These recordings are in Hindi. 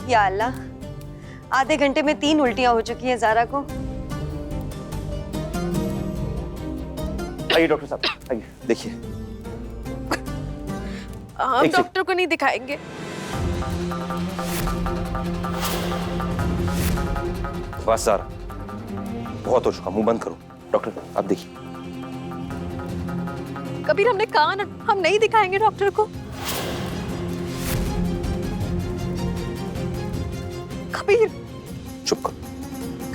या अल्लाह, आधे घंटे में 3 उल्टियां हो चुकी हैं ज़ारा को। आइए डॉक्टर साहब, आइए देखिए। हम डॉक्टर को नहीं दिखाएंगे। बस ज़ारा, बहुत हो चुका, मुंह बंद करो। डॉक्टर आप देखिए। कबीर, हमने कहा ना हम नहीं दिखाएंगे डॉक्टर को। कबीर, चुप करो।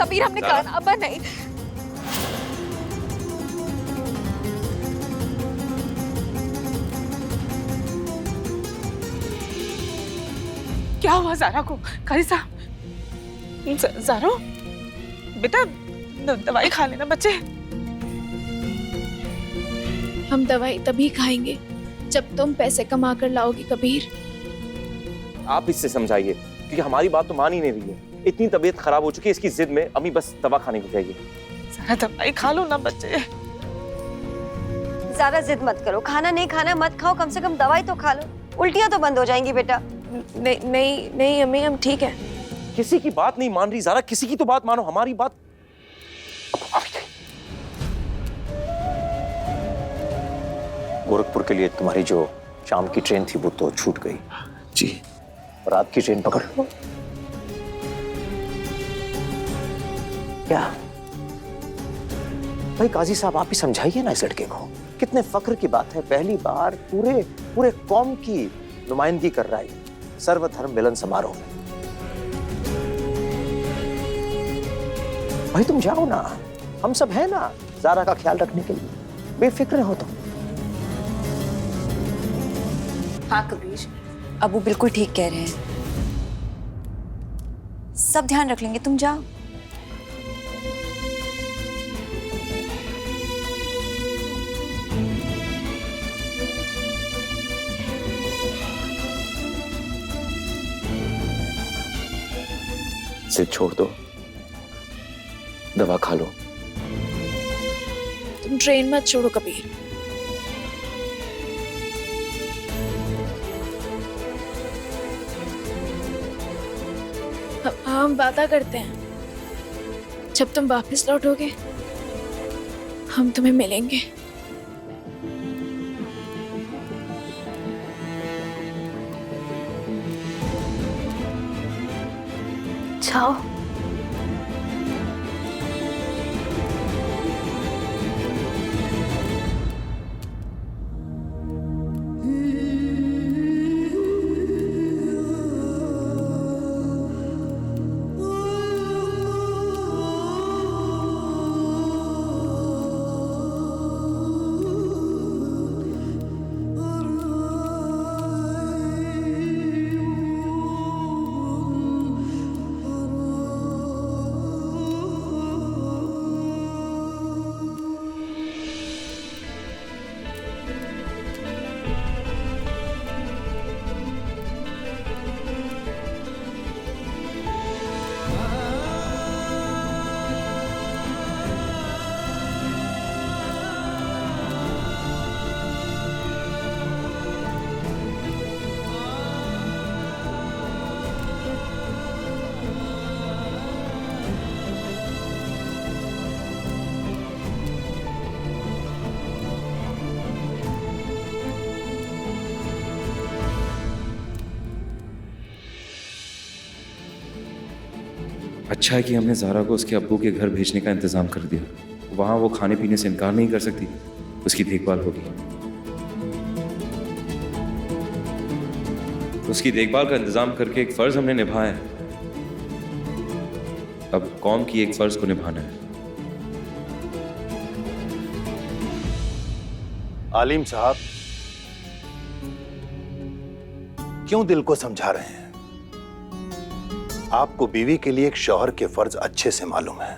कबीर, हमने कहा ना, अब्बा नहीं। क्या हुआ ज़ारा को? कारी साहब, ज़ारो बेटा, दवाई खा लेना बच्चे। हम दवाई तभी खाएंगे जब तुम पैसे कमा कर लाओगे कबीर। आप इससे समझाइए, क्योंकि हमारी बात तो मान ही नहीं रही है। इतनी तबीयत खराब हो चुकी है, इसकी जिद में अम्मी बस दवा खाने को कहेगी। ज़रा दवाई खा लो ना बच्चे। ज़ारा जिद मत करो, खाना नहीं खाना मत खाओ, कम से कम दवाई तो खा लो, उल्टियां तो बंद हो जाएंगी बेटा। नहीं अम्मी, हम ठीक है। किसी की बात नहीं मान रही ज़ारा, किसी की तो बात मानो, हमारी बात। गोरखपुर के लिए तुम्हारी जो शाम की ट्रेन थी वो तो छूट गई जी, और रात की ट्रेन पकड़ लो। क्या भाई काजी साहब, आप ही समझाइए ना इस लड़के को। कितने फख्र की बात है, पहली बार पूरे कौम की नुमाइंदगी कर रहा है सर्वधर्म मिलन समारोह में। भाई तुम जाओ ना, हम सब हैं ना ज़ारा का ख्याल रखने के लिए, बेफिक्र हो तुम। हाँ कबीर, अबू बिल्कुल ठीक कह रहे हैं, सब ध्यान रख लेंगे, तुम जाओ। जिद छोड़ दो, दवा खा लो। तुम ट्रेन मत छोड़ो कबीर। हम वादा करते हैं, जब तुम वापस लौटोगे हम तुम्हें मिलेंगे। जाओ। अच्छा है कि हमने ज़ारा को उसके अब्बू के घर भेजने का इंतज़ाम कर दिया। वहाँ वो खाने पीने से इनकार नहीं कर सकती, उसकी देखभाल होगी। उसकी देखभाल का इंतज़ाम करके एक फ़र्ज़ हमने निभाया है, अब कौम की एक फ़र्ज़ को निभाना है। आलिम साहब, क्यों दिल को समझा रहे हैं? आपको बीवी के लिए एक शौहर के फर्ज अच्छे से मालूम है,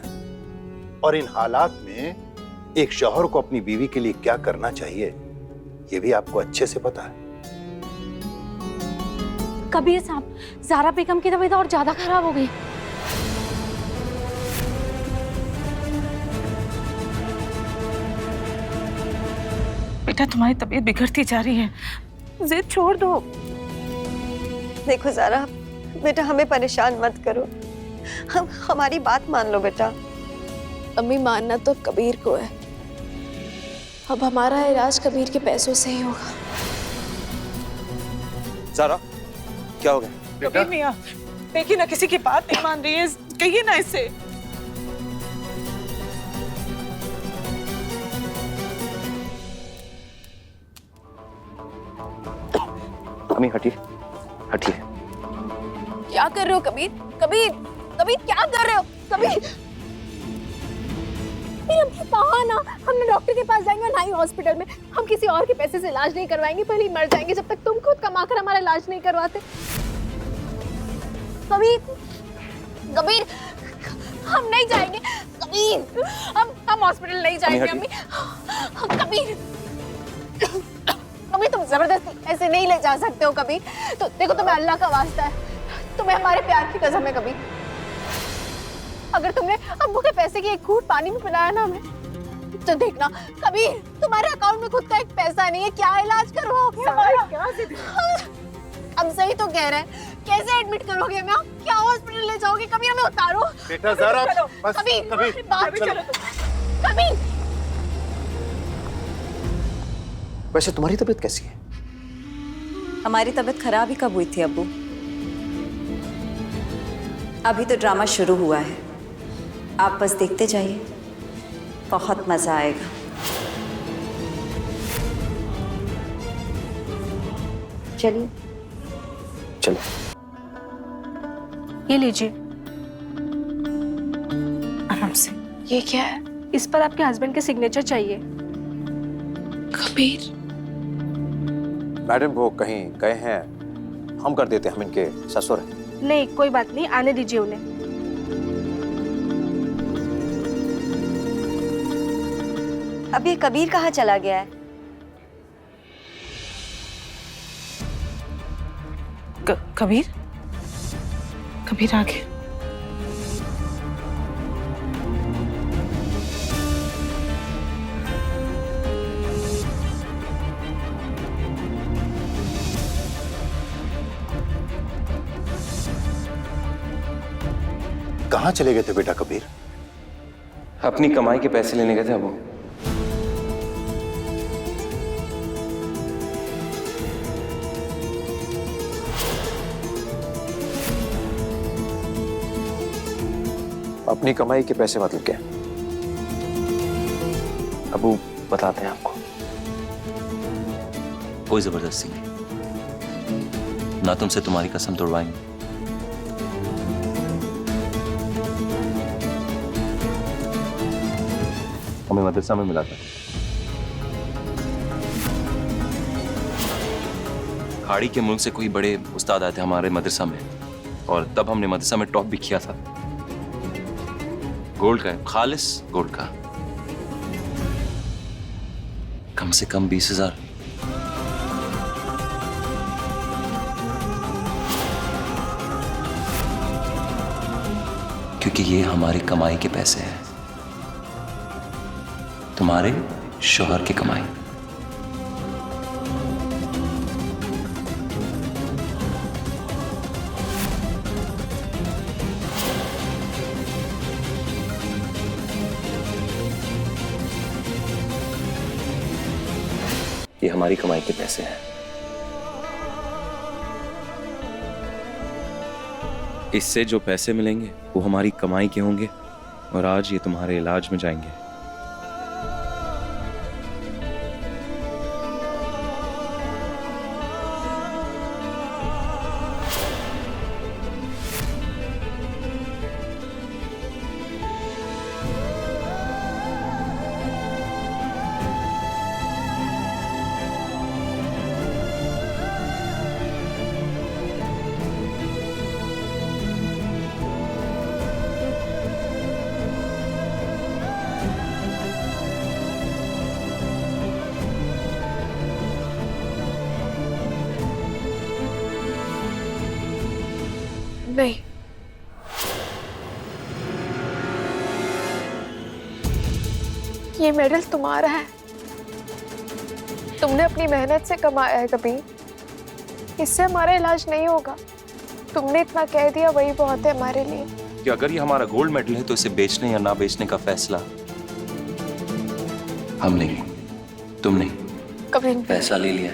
और इन हालात में एक शौहर को अपनी बीवी के लिए क्या करना चाहिए ये भी आपको अच्छे से पता है। कबीर साहब, ज़ारा बेगम की तबीयत और ज्यादा खराब हो गई। बेटा, तुम्हारी तबीयत बिगड़ती जा रही है, जिद छोड़ दो। देखो ज़ारा, बेटा हमें परेशान मत करो, हमारी बात मान लो बेटा। अम्मी मानना तो कबीर को है, अब हमारा इलाज कबीर के पैसों से ही होगा। ज़ारा, क्या हो गया? कबीर मियाँ, देखिए ना किसी की बात नहीं मान रही है, कहिए ना इससे। अम्मी हटिए, हटिए। क्या कर रहे हो कबीर? कबीर, कबीर क्या कर रहे हो? कबीर, कहा ना हम डॉक्टर के पास जाएंगे, ना ही हॉस्पिटल में। हम किसी और के पैसे से इलाज नहीं करवाएंगे, पहले ही मर जाएंगे जब तक तुम खुद कमा कर हमारा इलाज नहीं करवाते। कबीर, कबीर, हम नहीं जाएंगे कबीर, हम हॉस्पिटल नहीं जाएंगे अम्मी। कबीर, कबीर तुम जबरदस्ती ऐसे नहीं ले जा सकते हो कबीर। तो देखो तुम्हें अल्लाह का वास्ता है, तुम्हें हमारे प्यार की कसम है कबीर, अगर तुमने अम्मू के पैसे की एक घूंट पानी में पिलाया ना हमें, तो देखना कबीर तुम्हारे अकाउंट में खुद का एक पैसा नहीं है, क्या इलाज करवाओगे हमारा? हम सही तो कह रहे हैं, कैसे एडमिट करोगे हमें? क्या हॉस्पिटल ले जाओगे? कबीर हमें उतारो। बेटा ज़ारा, बस कबीर बात चलो। कबीर, वैसे तुम्हारी तबीयत कैसी है? हमारी तबीयत खराब ही कब हुई थी अब्बू? अभी तो ड्रामा शुरू हुआ है, आप बस देखते जाइए, बहुत मजा आएगा। चलिए चलो। ये लीजिए। आराम से। ये क्या है? इस पर आपके हस्बैंड के सिग्नेचर चाहिए। कबीर, मैडम वो कहीं गए हैं, हम कर देते हैं, हम इनके ससुर हैं। नहीं कोई बात नहीं, आने दीजिए उन्हें। अब ये कबीर कहाँ चला गया है? कबीर, कबीर आ गया। कहाँ चले गए थे बेटा कबीर? अपनी कमाई के पैसे लेने गए थे वो। अपनी कमाई के पैसे मतलब क्या? अबू बताते हैं आपको। कोई जबरदस्ती नहीं, ना तुमसे तुम्हारी कसम तोड़वाएंगे। हमें मदरसा में मिला था। खाड़ी के मुल्क से कोई बड़े उस्ताद आए थे हमारे मदरसा में, और तब हमने मदरसा में टॉप भी किया था। गोल्ड का है, खालिस गोल्ड का, कम से कम 20,000। क्योंकि ये हमारी कमाई के पैसे हैं, तुम्हारे शौहर की कमाई। ये हमारी कमाई के पैसे हैं। इससे जो पैसे मिलेंगे वो हमारी कमाई के होंगे, और आज ये तुम्हारे इलाज में जाएंगे। नहीं, ये मेडल तुम्हारा है, तुमने अपनी मेहनत से कमाया है कबीर, इससे हमारा इलाज नहीं होगा। तुमने इतना कह दिया वही बहुत है हमारे लिए। कि अगर ये हमारा गोल्ड मेडल है तो इसे बेचने या ना बेचने का फैसला हम नहीं, तुम नहीं। कभी फैसला ले लिया।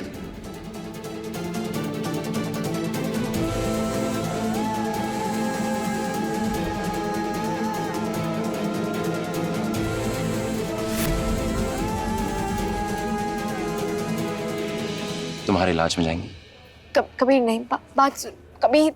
तुम्हारे इलाज में जाएंगे। कभी नहीं, बात सुन, कभी